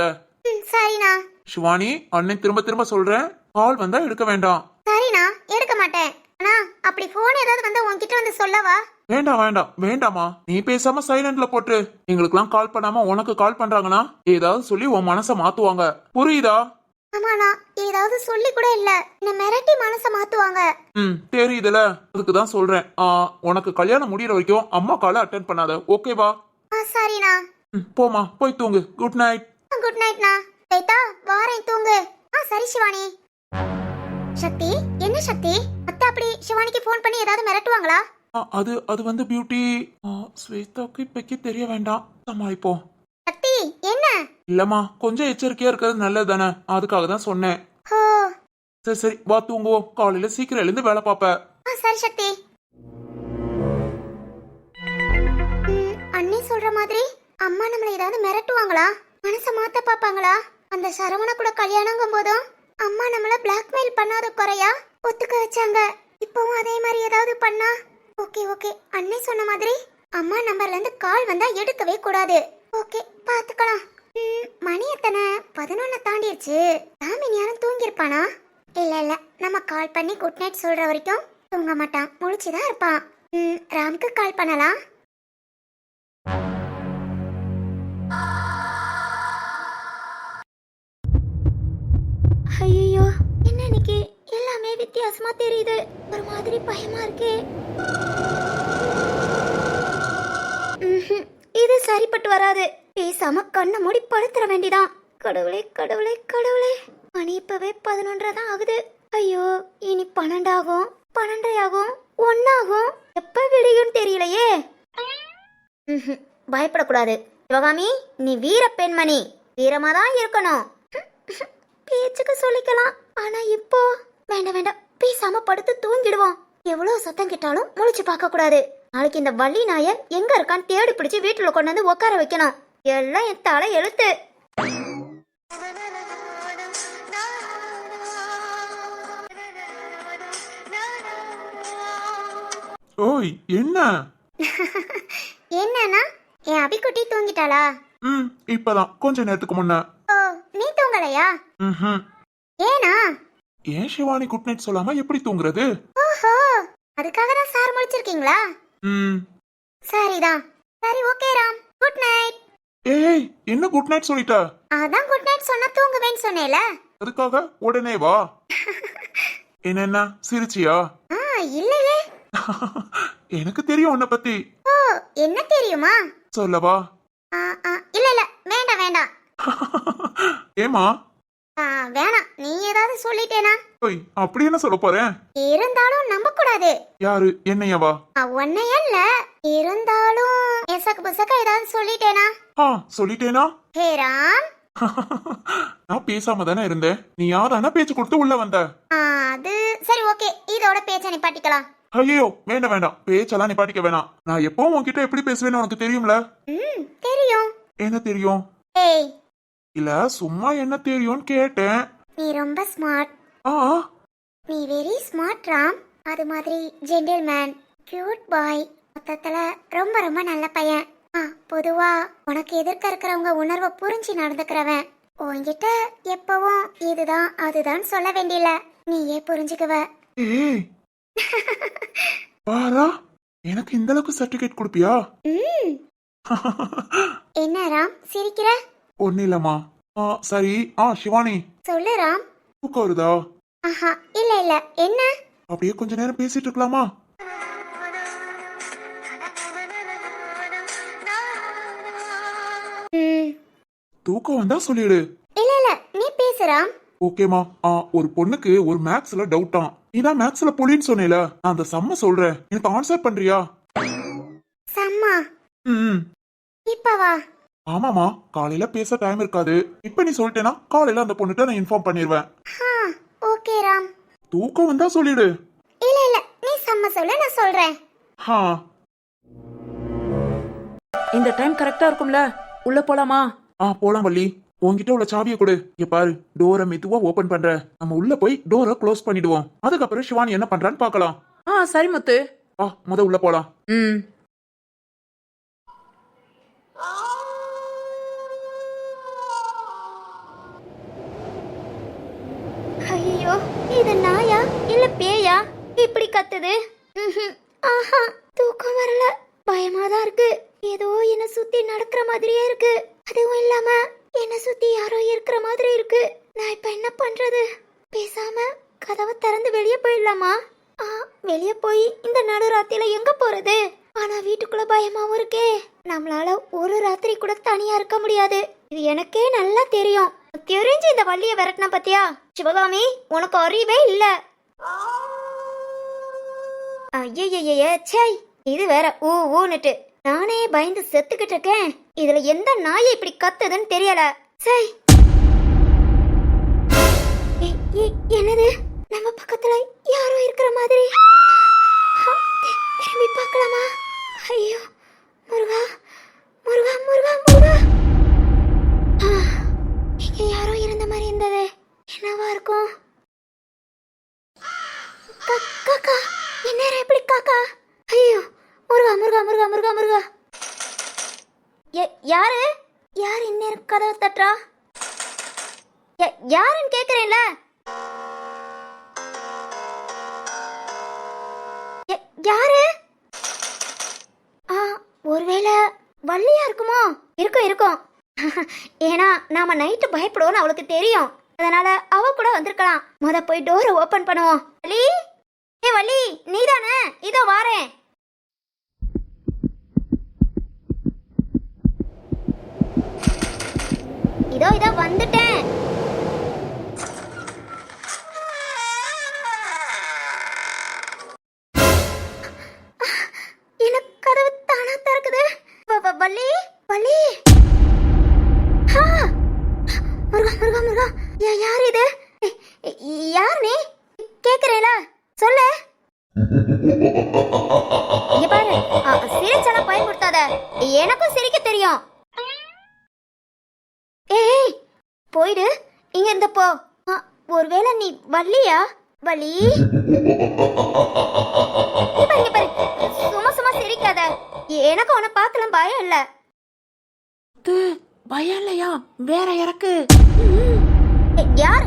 சரிண்ணா. சிவானி, அண்ணன் திரும்ப திரும்ப சொல்றேன், கால் வந்தா எடுக்க வேண்டாம். சரிண்ணா, எடுக்க மாட்டேன். அண்ணா, அப்படி போன் ஏதாவது வந்து உன்கிட்ட வந்து சொல்லவா? வேண்டாம் வேண்டாம் வேண்டாமா. நீ பேசாம சைலண்ட்ல போட்டு, எங்களுக்கெல்லாம் கால் பண்ணாம உனக்கு கால் பண்றாங்கன்னா ஏதாவது சொல்லி உன் மனசை மாத்துவாங்க. புரியுதா? ஆமாண்ணா, ஏதாவது சொல்லி கூட இல்ல, என்ன மிரட்டி மனசை மாத்துவாங்க. தெரியுதுல, அதுக்குதான் சொல்றேன். உனக்கு கல்யாணம் முடியற வரைக்கும் அம்மா காலை அட்டென்ட் பண்ணாத. ஓகேவா? சரிண்ணா. போமா, போய் தூங்கு. Good night. குட் நைட்ண்ணா. சேதா, வாரேன், தூங்கு. சரி சிவானி. சக்தி, என்ன சக்தி? அத்தை அப்படி சிவானிக்கு போன் பண்ணி ஏதாவது மிரட்டுவாங்களா? அது வந்து பியூட்டி, ஸ்வேதாக்கு இப்பைக்கு தெரிய வேண்டாம், சமாளிப்போம். சக்தி, என்ன? இல்லம்மா, கொஞ்சம் எச்சரிக்கையா இருக்கிறது நல்லது தானே, அதுக்காக தான் சொன்னேன். சரி சரி, வா தூங்குவோம். காலையில சீக்கிரம் எழுந்து வேலை பாப்ப. சரி சக்தி. அண்ணி சொல்ற மாதிரி அம்மா நம்மள ஏதாவது மிரட்டுவாங்களா? மனச மாத்த பாப்பாங்களா? அந்த சரவண கூட கல்யாணங்கும் போதும் அம்மா நம்மள பிளாக்மெயில் பண்ணாத குறையா ஒத்துக்க வச்சாங்க. இப்பவும் அதே மாதிரி ஏதாவது பண்ணா? ஓகே ஓகே, அண்ணி சொன்ன மாதிரி அம்மா நம்பர்ல இருந்து கால் வந்தா எடுக்கவே கூடாது. ஓகே, பாத்துக்கலாம். மணி எத்தனை? 11 தாண்டிடுச்சு. சாமி யாரும் தூங்கிருப்பானா? இல்ல இல்ல, நம்ம கால் பண்ணி குட் நைட் சொல்ற வரைக்கும் தூங்க மாட்டான், முழிச்சுதான் இருப்பான். ராம்க்கு கால் பண்ணலாம். ஐயோ, என்ன இன்னைக்கு எல்லாமே வித்தியாசமா தெரியுது. ஒரு மாதிரி பயமா இருக்கே. இது சரிப்பட்டு வராது. பேசாம கண்ணை மூடி படுத்துற வேண்டிதான். கடவுளே கடவுளே கடவுளே, மணி இப்பவே 11 தான் ஆகுது. ஐயோ, இனி 12 ஆகும், 12 ஆகும், 1 ஆகும். எப்ப விடியும் தெரியலையே. பயப்படக்கூடாது சிவகாமி, நீ வீர பெண்மணி, வீரமா தான் இருக்கணும். பேச்சுக்கு சொல்லிக்கலாம், ஆனா இப்போ வேண்டாம் வேண்டாம், பேசாம படுத்து தூங்கிடுவோம். எவ்வளவு சத்தம் கேட்டாலும் முழிச்சு பார்க்க கூடாது. நாளைக்கு இந்த வள்ளி நாய எங்க இருக்கான்னு தேடி பிடிச்சு வீட்டுல கொண்டு வந்து உட்கார வைக்கணும். எல்லாம் என் தலை எழுத்து. ஓய், என்ன? என்னன்னா என் அபிக்குட்டி தூங்கிட்டாளா? இப்பதான் கொஞ்ச நேரத்துக்கு முன்ன. ஓ, நீ தூங்கலையா? ஏனா? ஏன் சிவானி குட் நைட் சொல்லாம எப்படி தூங்குறது? ஓஹோ, அதுக்காக தான் சார் முடிச்சிருக்கீங்களா? சரிதான். சரி, ஓகே ராம், குட் நைட். ஏய், என்ன குட் நைட் சொல்லிட்டா? அதான் குட் நைட் சொன்னா தூங்குவேன்னு சொன்னேல. அதுக்காக உடனே வா. என்ன சிரிச்சியா? இல்லையே. எனக்கு தெரியும் உன்னை பத்தி. ஓ, என்ன தெரியுமா? சொல்லவா? இல்ல இல்ல, வேண்டாம் வேண்டாம். ஏமா? வேணாம், நீ ஏதாவது சொல்லிட்டேனா? ஓய், அப்படி என்ன சொல்ல போறேன்? இருந்தாலும் நம்ப கூடாது. யாரு, என்னையவா? ஒன்னையல்ல, இருந்தாலும் எசக்கு புசக்க ஏதாவது சொல்லிட்டேனா? சொல்லிட்டேனா? ஹே ராம், நான் பேசாம தானே இருந்தேன். நீ யாரான பேச்சு கொடுத்து உள்ள வந்த? அது சரி, ஓகே, இதோட பேச்ச நிப்பாட்டிக்கலாம். ஐயோ, வேண்டாம் வேண்டாம், பேச்செல்லாம் நிப்பாட்டிக்க வேணாம். நான் எப்பவும் உன்கிட்ட எப்படி பேசுவேன்னு உனக்கு தெரியும்ல? தெரியும். என்ன தெரியும்? ஏய், இல்ல, சும்மா என்ன தெரியும்னு கேட்டேன். நீ ரொம்ப ஸ்மார்ட். நீ வெரி ஸ்மார்ட் ராம். அது மாதிரி ஜென்டில்மேன், கியூட் பாய், மொத்தத்துல ரொம்ப ரொம்ப நல்ல பையன். பொதுவா உனக்கு எதிர்க்க இருக்கிறவங்க உணர்வை புரிஞ்சு நடந்துக்கிறவன். உன்கிட்ட எப்பவும் இதுதான் அதுதான் சொல்ல வேண்டியல, நீயே புரிஞ்சுக்குவ. ஏய் பாரா, எனக்கு இந்த அளவுக்கு சர்டிபிகேட் கொடுப்பியா? என்ன ராம் சிரிக்கிற? ஒண்ணு இல்லம்மா. சரி. சிவானி, சொல்லு ராம். தூக்கம் வருதா? இல்ல இல்ல, என்ன? அப்படியே கொஞ்ச நேரம் பேசிட்டு இருக்கலாமா? தூக்கம் வந்தா சொல்லிடு. இல்ல இல்ல, நீ பேசு ராம். ஓகேமா. ஒரு பொண்ணுக்கு ஒரு மேக்ஸ்ல டவுட்டாம். நீதான் மேக்ஸ்ல புலின்னு சொன்னேல, நான் அந்த சம்ம சொல்றேன், எனக்கு ஆன்சர் பண்றியா? சம்மா? இப்பவா? ஆமாமா, காலையில பேச டைம் இருக்காது. இப்ப நீ சொல்லிட்டேனா காலையில அந்த பொண்ணுட்ட நான் இன்ஃபார்ம் பண்ணிடுவேன். ஓகே ராம். தூக்கம் வந்தா சொல்லிடு. இல்ல இல்ல, நீ சம்ம சொல்ல, நான் சொல்றேன். இந்த டைம் கரெக்டா இருக்கும்ல, உள்ள போலாமா? போலாம் வள்ளி. உன்கிட்ட உள்ள சாவியை கொடு. இங்க பாரு, டோரை மெதுவா ஓபன் பண்ற. நம்ம உள்ள போய் டோரை க்ளோஸ் பண்ணிடுவோம். அதுக்கப்புறம் சிவானி என்ன பண்றான்னு பாக்கலாம். சரி முத்து. முத உள்ள போலாம். ஐயோ, இது நாயா இல்ல பேயா இப்படி கத்துது? தூக்கம் வரல, பயமாதான் இருக்கு. ஏதோ என்ன சுத்தி நடக்கிற மாதிரியே இருக்கு. அதுவும் இல்லாம என்ன சுத்தி யாரோ இருக்கிற மாதிரி இருக்கு. நான் இப்ப என்ன பண்றது? பேசாம கதவை திறந்து வெளியே போயிடலாமா? வெளியே போய் இந்த நடுராத்திரில எங்க போறது? ஆனா வீட்டுக்குள்ள பயமாவும் இருக்கே. நம்மளால ஒரு ராத்திரி கூட தனியா இருக்க முடியாது. இது எனக்கே நல்லா தெரியும். தெரிஞ்சு இந்த வள்ளிய விரட்டின பத்தியா? சிவகாமி, உனக்கு அறிவே இல்ல. ஐயையே, சை, இது வேற ஊன்னுட்டு நானே பயந்து செத்துக்கிட்டு இருக்கேன். இதுல எந்த நாயை இப்படி கத்துதுன்னு தெரியல. சை, என்னது? நம்ம பக்கத்துல யாரோ இருக்கிற மாதிரி. திரும்பி பார்க்கலாமா? ஐயோ, முருகா முருகா முருகா முருகா. இங்க யாரோ இருந்த மாதிரி இருந்தது. என்னவா இருக்கும்? காக்கா, என்ன எப்படி காக்கா? ஐயோ, முருகா முருகா முருகா முருகா முருகா. யாரு யாரு இந்நேரம் கதவை தட்டுறா? யாருன்னு கேக்குறேன்ல. யாரு? இருக்கும் இருக்கும். ஏன்னா நாம நைட்டு பயப்படுவோம்னு அவளுக்கு தெரியும். அதனால அவ கூட வந்திருக்கலாம். முத போய் டோரை ஓபன் பண்ணுவோம். வள்ளி, ஏ வள்ளி, நீதானே? இதோ வாரேன். இதோ இதோ வந்துட்டேன். எனக்கு கதவு தானா திறக்குது. வள்ளி வள்ளி. ஆ! முருகா முருகா முருகா, யார் இது? யார் நீ? கேக்குறேல, சொல்லு. இங்க பாரு, சிரிச்செல்லாம் பயன்படுத்தாத. எனக்கும் சிரிக்க தெரியும். ஏய், போயிடு, இங்க இருந்து போ. ஒருவேளை நீ வள்ளியா? வள்ளி, இங்க பாரு, சும்மா சும்மா சிரிக்காத. எனக்கு உன்னை பார்க்கலாம் பயம் இல்ல. பயம் இல்லையா? வேற யாருக்கு? யார்?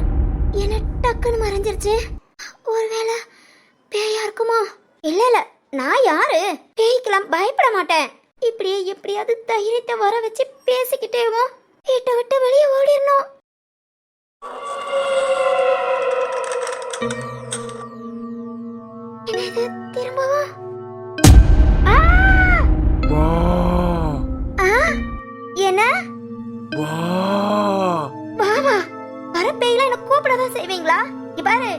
என்ன டக்குன்னு மறைஞ்சிருச்சு. ஒருவேளை பேயா இருக்குமா? இல்ல இல்ல, நான் யாரு? பேய்க்கெல்லாம் பயப்பட மாட்டேன். இப்படியே எப்படியாவது தைரியத்தை வர வச்சு பேசிக்கிட்டேவோ வீட்டை விட்டு வெளியே ஓடிடணும். என்னது திரும்பவா? வா என்ன வா. பாவா, வர பேய்ல என்ன கூப்பிடதான் செய்வீங்களா? இங்க பாரு,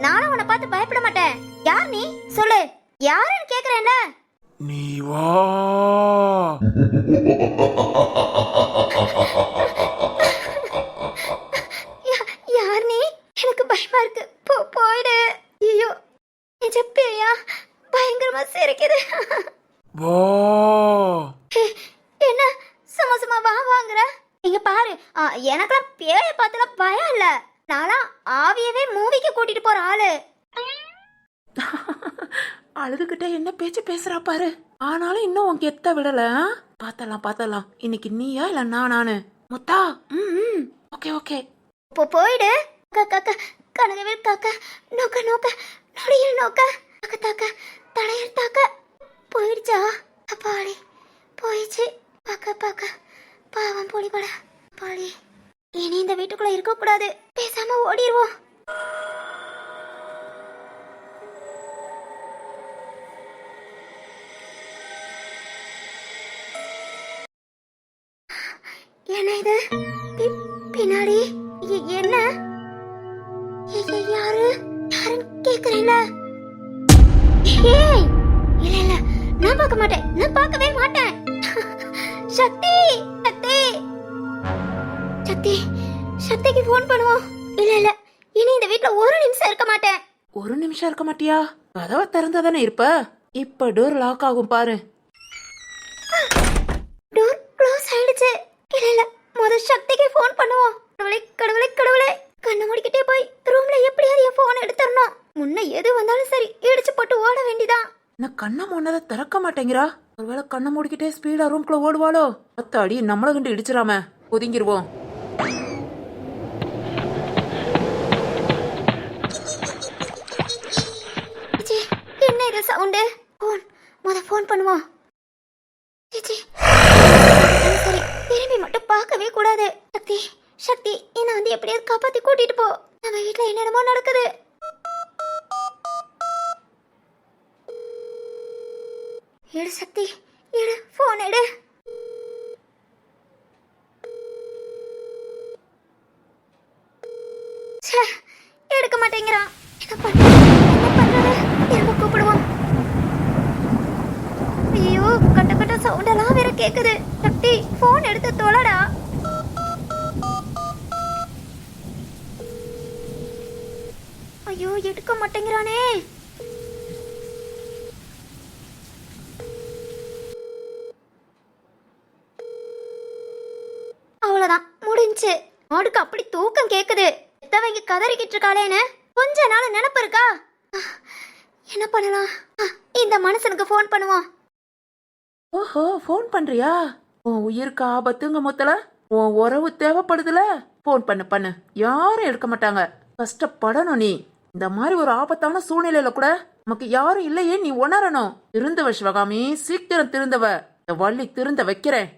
நானும் உன்னை பார்த்து பயப்பட மாட்டேன். யார் நீ? சொல்லு, யாருன்னு கேக்குறேன்ல. நீ வா. யார் நீ? எனக்கு பயமா இருக்கு. போயிடு. ஐயோ, நிஜ பேயா? பயங்கரமா சிரிக்குது. வா. என்ன சும்மா சும்மா வா வாங்குற? இங்க பாரு, எனக்கெல்லாம் பேய பார்த்தல பயம் இல்ல. நான்லாம் ஆவியவே மூவிக்கு கூட்டிட்டு போற ஆளு. அழுதுகிட்டே என்ன பேச்சு பேசுறா பாரு. ஆனாலும் இன்னும் உன் கெத்த விடல. பார்த்தலாம் இன்னைக்கு நீயா இல்ல நானு? முத்தா. Okay okay. போயிடு. கனகவில் காக்க, நோக்க நோக்க, நொடியில் நோக்க, தாக்க தாக்க, தலையில் தாக்க. போயிடுச்சா? அப்பாடி போயிடுச்சு. பாக்க பாவம் போலிபட பாடி. இனி இந்த வீட்டுக்குள்ள இருக்க கூடாது. பேசாம ஓடிடுவோம். என்ன இது? பின்னாடி என்ன? யாரு? யாருன்னு கேக்குறீங்கள? ஏய், இல்ல இல்ல, நான் பார்க்க மாட்டேன். நான் பார்க்கவே மாட்டேன். சக்தி சக்தி சக்தி, சக்திக்கு ஃபோன் பண்ணுவோம். இல்ல இல்ல, இனி இந்த வீட்ல ஒரு நிமிஷம் இருக்க மாட்டேன். ஒரு நிமிஷம் இருக்க மாட்டியா? கதவை திறந்தா தானே இருப்ப. இப்ப டோர் லாக் ஆகும் பாரு. டோர் க்ளோஸ் ஆயிடுச்சு. இல்ல இல்ல, முத சக்திக்கு ஃபோன் பண்ணுவோம். கடவுளே கடவுளே கடவுளே, கண்ணு மூடிக்கிட்டே போய் ரூம்ல எப்படியாவது என் ஃபோன் எடுத்துறணும். முன்ன எது வந்தாலும் சரி, இடிச்சு போட்டு ஓட வேண்டிதான். நான் கண்ணை மூடத திறக்க மாட்டேங்கிறா. ஒருவேளை கண்ணை மூடிக்கிட்டே ஸ்பீடா ரூம்குள்ள ஓடுவாளோ? அத்தாடி, நம்மள கண்டு இடிச்சிடாம ஒதுங்கிருவோம். என்ன இது சவுண்டு? முத ஃபோன் பண்ணுவோம். சரி, திரும்பி மட்டும் பார்க்கவே கூடாது. சக்தி சக்தி, என்ன வந்து எப்படியாவது காப்பாத்தி கூட்டிட்டு போ. நம்ம வீட்டுல என்னென்னமோ நடக்குது. எடு சக்தி, எடு போன் எடு. எடுக்க மாட்டேங்கிறான். என்ன பண்றது? திரும்ப கூப்பிடுவோம். ஐயோ, கட்ட கட்ட சவுண்ட் எல்லாம் வேற கேக்குது. சக்தி, போன் எடுத்து தொலைடா. ஐயோ, எடுக்க மாட்டேங்கிறானே. அவ்வளவுதான், முடிஞ்சு. மாடுக்கு அப்படி தூக்கம் கேக்குது. எத்தவங்க கதறிக்கிட்டு இருக்காளேன்னு கொஞ்ச நாள் நினைப்பு இருக்கா? என்ன பண்ணலாம்? இந்த மனுஷனுக்கு போன் பண்ணுவோம். ஓஹோ, போன் பண்றியா? உன் உயிருக்கு ஆபத்துங்க மொத்தல. உன் உறவு தேவைப்படுதுல. போன் பண்ணு. யாரும் எடுக்க மாட்டாங்க. கஷ்டப்படணும் நீ. இந்த மாதிரி ஒரு ஆபத்தான சூழ்நிலையில கூட நமக்கு யாரும் இல்லையே, நீ உணரணும். திருந்தவ சிவகாமி, சீக்கிரம் திருந்தவ. இந்த வள்ளி திருந்த வைக்கிறேன்.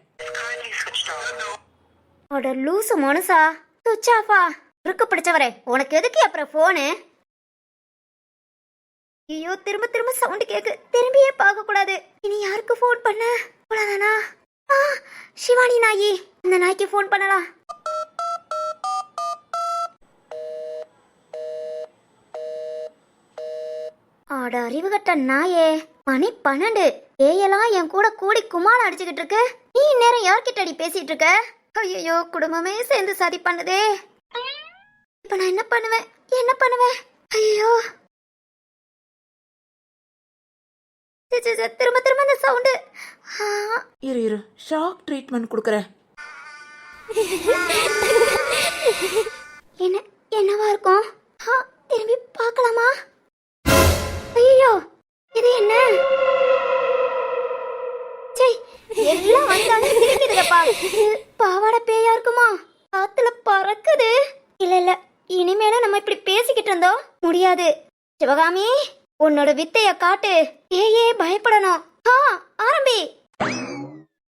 அட லூசு மனுஷா, சுவிட்ச் ஆஃபா. இருக்கு பிடிச்சவரே, உனக்கு எதுக்கு அப்புறம் போனு? ஐயோ, திரும்ப திரும்ப சவுண்ட் கேக்கு, திரும்பியே பார்க்க கூடாது. இனி யாருக்கு ஃபோன் பண்ண? அவ்வளவுதானா? சிவானி நாயி, இந்த நாய்க்கு ஃபோன் பண்ணலாம். ஆட அறிவு கட்ட நாயே, மணி 12. ஏயெல்லாம் என் கூட கூடி குமாரம் அடிச்சுக்கிட்டு இருக்கு. நீ இந்நேரம் யார்கிட்ட அடி பேசிட்டு இருக்க? ஐயோ, குடும்பமே சேர்ந்து சதி பண்ணுதே. இப்ப நான் என்ன பண்ணுவேன்? என்ன பண்ணுவேன்? ஐயோ, திரும்ப திரும்ப இந்த சவுண்டு. இரு இரு, ஷாக் ட்ரீட்மெண்ட் கொடுக்குறேன். என்ன என்னவா இருக்கும்? திரும்பி பார்க்கலாமா? ஐயோ, இது என்ன? எல்லாம் வந்தாலும் சிரிக்குதுப்பா. பாவாடை பேயா இருக்குமா? காத்துல பறக்குது. இல்ல இல்ல, இனிமேலும் நம்ம இப்படி பேசிக்கிட்டு இருந்தோம் முடியாது. சிவகாமி, உன்னோட வித்தைய காட்டு. ஏயே பயப்படணும். ஆரம்பி.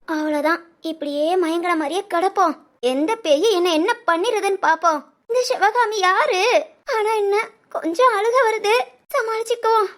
அவ்வளவுதான், இப்படியே மயங்கட மாதிரியே கிடப்போம். எந்த பேய் என்ன பண்ணிருதுன்னு பாப்போம். இந்த சிவகாமி யாரு? ஆனா என்ன, கொஞ்சம் அழுக வருது, சமாளிச்சுக்குவோம்.